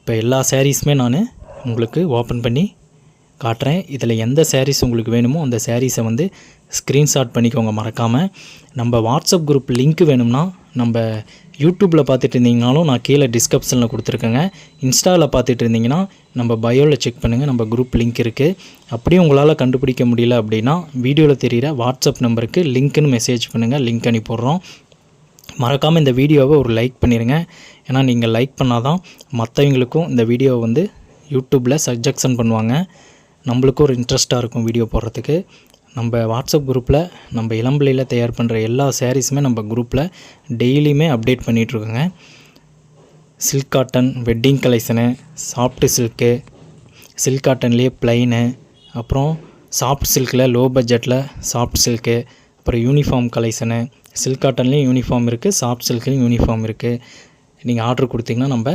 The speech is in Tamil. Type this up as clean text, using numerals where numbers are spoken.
இப்போ எல்லா சாரீஸுமே நான் உங்களுக்கு ஓப்பன் பண்ணி காட்டுறேன். இதில் எந்த சாரீஸ் உங்களுக்கு வேணுமோ அந்த சாரீஸை வந்து ஸ்க்ரீன்ஷாட் பண்ணிக்கோங்க மறக்காமல். நம்ம வாட்ஸ்அப் குரூப் லிங்க் வேணும்னா நம்ம யூடியூப்பில் பார்த்துட்டு இருந்தீங்கனாலும் நான் கீழே டிஸ்கிரிப்ஷனில் கொடுத்துருக்கேங்க. இன்ஸ்டாவில் பார்த்துட்டு இருந்தீங்கன்னா நம்ம பயோவில் செக் பண்ணுங்கள், நம்ம குரூப் லிங்க் இருக்குது. அப்படியே உங்களால் கண்டுபிடிக்க முடியல அப்படின்னா வீடியோவில் தெரிகிற வாட்ஸ்அப் நம்பருக்கு லிங்க்குன்னு மெசேஜ் பண்ணுங்கள், லிங்க் அனுப்பிடுறோம். மறக்காமல் இந்த வீடியோவை ஒரு லைக் பண்ணிடுங்க. ஏன்னா நீங்கள் லைக் பண்ணால் தான் மற்றவங்களுக்கும் இந்த வீடியோவை வந்து யூடியூப்பில் சஜெக்ஷன் பண்ணுவாங்க, நம்மளுக்கும் ஒரு இன்ட்ரெஸ்ட்டாக இருக்கும் வீடியோ போடுறதுக்கு. நம்ம வாட்ஸ்அப் குரூப்பில் நம்ம இளம்பிள்ளையில் தயார் பண்ணுற எல்லா சாரீஸுமே நம்ம குரூப்பில் டெய்லியுமே அப்டேட் பண்ணிகிட்ருக்கோங்க. Silk cotton wedding collection, soft silk, silk காட்டன்லேயே ப்ளைனு, அப்புறம் சாஃப்ட் சில்கில் லோ பட்ஜெட்டில் சாஃப்ட் சில்க்கு, அப்புறம் யூனிஃபார்ம் கலெக்ஷனு. சில்க் காட்டன்லேயும் யூனிஃபார்ம் இருக்குது, சாஃப்ட் சில்க்லேயும் யூனிஃபார்ம் இருக்குது. நீங்கள் ஆர்டர் கொடுத்தீங்கன்னா நம்ம